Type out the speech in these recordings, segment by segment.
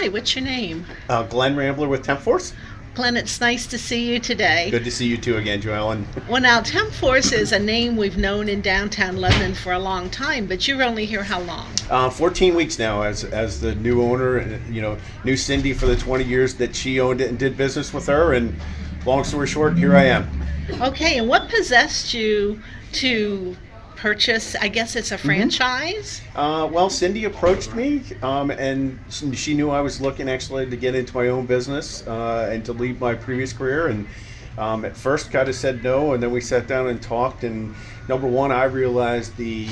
Hi, what's your name? Glen Rambler with TempForce. Glenn, it's nice to see you today. Good to see you too again, Joellen. Well, now, TempForce is a name we've known in downtown Lebanon for a long time, but you're only here how long? 14 weeks now as the new owner, knew Cindy for the 20 years that she owned it and did business with her, and long story short, here I am. Okay, and what possessed you to purchase, I guess it's a franchise? Well, Cindy approached me, and she knew I was looking actually to get into my own business and to leave my previous career. And at first, kind of said no, and then we sat down and talked. And number one, I realized the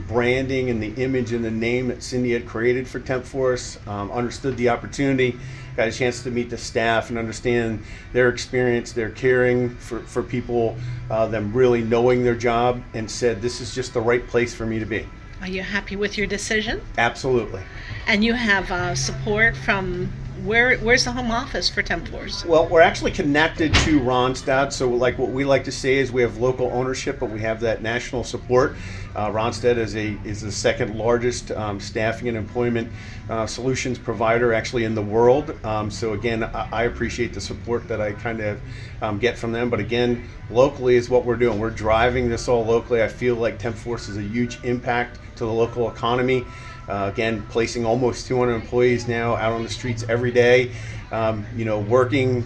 branding and the image and the name that Cindy had created for TempForce. Understood the opportunity. Got a chance to meet the staff and understand their experience, their caring for people, them really knowing their job, and said, this is just the right place for me to be. Are you happy with your decision? Absolutely. And you have support from where's the home office for TempForce? Well, we're actually connected to Ronstadt, so like what we like to say is we have local ownership, but we have that national support. Ronstadt is the second largest staffing and employment solutions provider actually in the world. So again, I appreciate the support that I kind of get from them. But again, locally is what we're doing. We're driving this all locally. I feel like TempForce is a huge impact to the local economy. Again, placing almost 200 employees now out on the streets every day, working,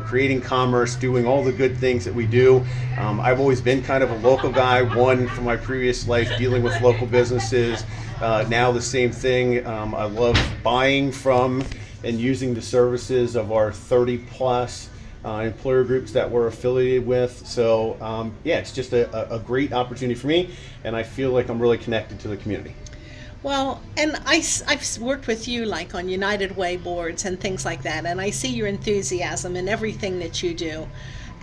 creating commerce, doing all the good things that we do. I've always been kind of a local guy, one from my previous life dealing with local businesses. Now the same thing. I love buying from and using the services of our 30 plus employer groups that we're affiliated with. So it's just a great opportunity for me, and I feel like I'm really connected to the community. Well, and I've worked with you like on United Way boards and things like that, and I see your enthusiasm in everything that you do.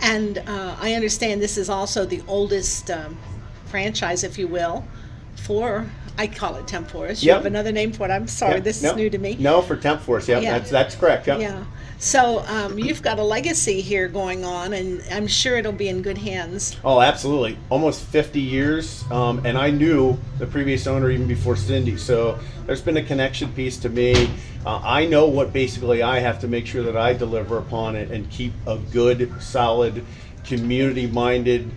And I understand this is also the oldest franchise, if you will, I call it TempForce. You Yep. have another name for it. I'm sorry, this is new to me. No, for TempForce, yeah, Yeah. that's correct. Yep. Yeah. So you've got a legacy here going on, and I'm sure it'll be in good hands. Oh, absolutely. Almost 50 years, and I knew the previous owner even before Cindy, so there's been a connection piece to me. I know what basically I have to make sure that I deliver upon it and keep a good, solid, community-minded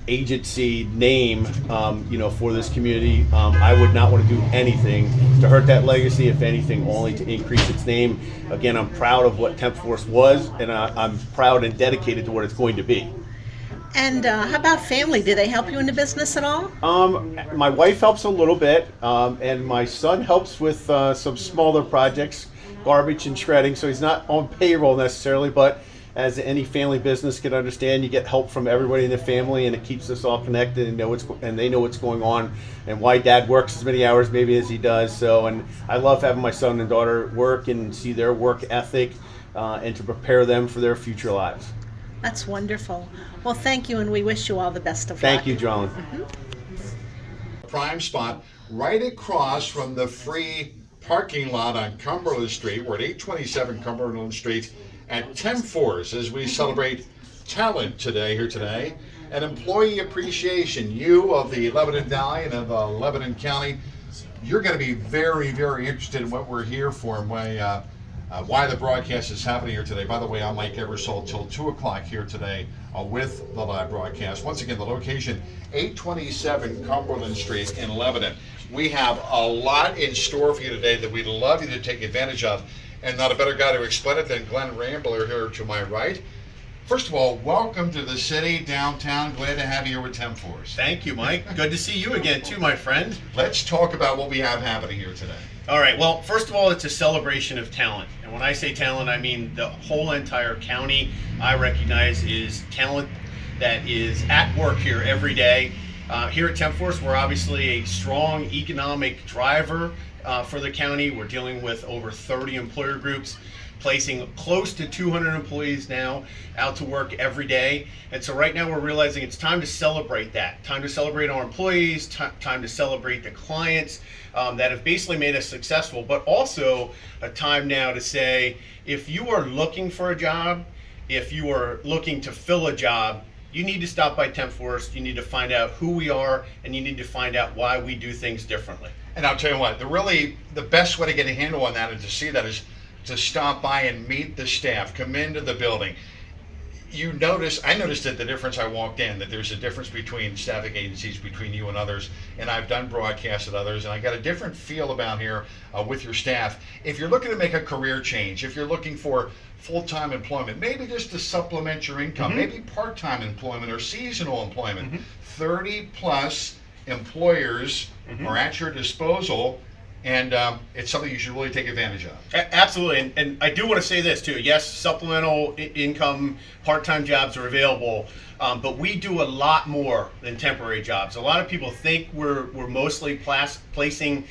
agency name, for this community. I would not want to do anything to hurt that legacy, if anything, only to increase its name. Again, I'm proud of what TempForce was, and I'm proud and dedicated to what it's going to be. And how about family? Do they help you in the business at all? My wife helps a little bit, and my son helps with some smaller projects, garbage and shredding, so he's not on payroll necessarily, but as any family business can understand, you get help from everybody in the family, and it keeps us all connected and they know what's going on and why dad works as many hours maybe as he does. So, and I love having my son and daughter work and see their work ethic and to prepare them for their future lives. That's wonderful. Well, thank you, and we wish you all the best of luck. Thank you, John. Prime spot right across from the free parking lot on Cumberland Street. We're at 827 Cumberland Street at TempForce as we celebrate talent here today, and employee appreciation. You of the Lebanon Valley and of Lebanon County, you're going to be very, very interested in what we're here for and why the broadcast is happening here today. By the way, I'm Mike Ebersole till 2 o'clock here today with the live broadcast. Once again, the location, 827 Cumberland Street in Lebanon. We have a lot in store for you today that we'd love you to take advantage of. And not a better guy to explain it than Glen Rambler here to my right. First of all, welcome to the city, downtown. Glad to have you here with TempForce. Thank you, Mike. Good to see you again too, my friend. Let's talk about what we have happening here today. All right, well, first of all, it's a celebration of talent. And when I say talent, I mean the whole entire county I recognize is talent that is at work here every day. Here at TempForce, we're obviously a strong economic driver for the county. We're dealing with over 30 employer groups, placing close to 200 employees now out to work every day. And so right now we're realizing it's time to celebrate that, time to celebrate our employees, time to celebrate the clients that have basically made us successful, but also a time now to say, if you are looking for a job, if you are looking to fill a job, you need to stop by TempForce, you need to find out who we are, and you need to find out why we do things differently. And I'll tell you what, the best way to get a handle on that and to see that is to stop by and meet the staff, come into the building. I noticed that the difference I walked in, that there's a difference between staffing agencies, between you and others, and I've done broadcasts at others, and I got a different feel about here with your staff. If you're looking to make a career change, if you're looking for full-time employment, maybe just to supplement your income, maybe part-time employment or seasonal employment, 30 plus employers are at your disposal. And it's something you should really take advantage of. Absolutely, and I do want to say this too. Yes, supplemental income, part-time jobs are available, but we do a lot more than temporary jobs. A lot of people think we're mostly placing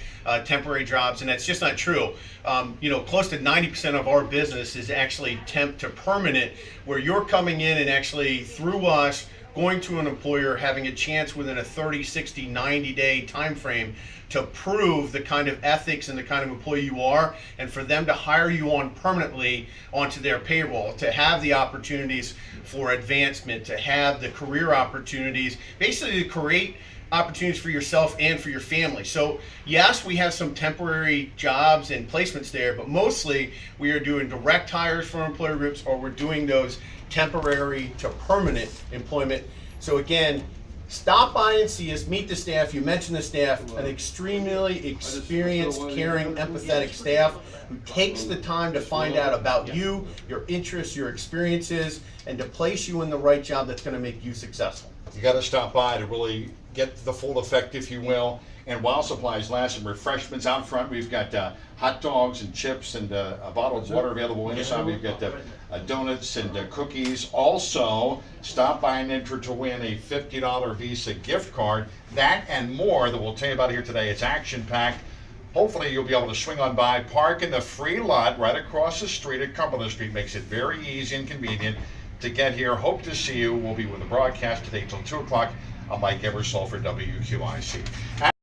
temporary jobs, and that's just not true. Close to 90% of our business is actually temp to permanent, where you're coming in and actually through us, going to an employer, having a chance within a 30, 60, 90-day time frame to prove the kind of ethics and the kind of employee you are, and for them to hire you on permanently onto their payroll, to have the opportunities for advancement, to have the career opportunities, basically to create opportunities for yourself and for your family. So yes, we have some temporary jobs and placements there, but mostly we are doing direct hires for employer groups, or we're doing those temporary to permanent employment. So again, stop by and see us, meet the staff. You mentioned the staff, an extremely experienced, caring, empathetic staff who takes the time to find out about you, your interests, your experiences, and to place you in the right job that's going to make you successful. You got to stop by to really get the full effect, if you will. And while supplies last, some refreshments out front. We've got hot dogs and chips and a bottle of water available inside. We've got donuts and cookies. Also, stop by and enter to win a $50 Visa gift card. That and more that we'll tell you about here today. It's action-packed. Hopefully you'll be able to swing on by, park in the free lot right across the street at Cumberland Street. Makes it very easy and convenient to get here. Hope to see you. We'll be with the broadcast today till 2 o'clock. I'm Mike Ebersole for WQIC.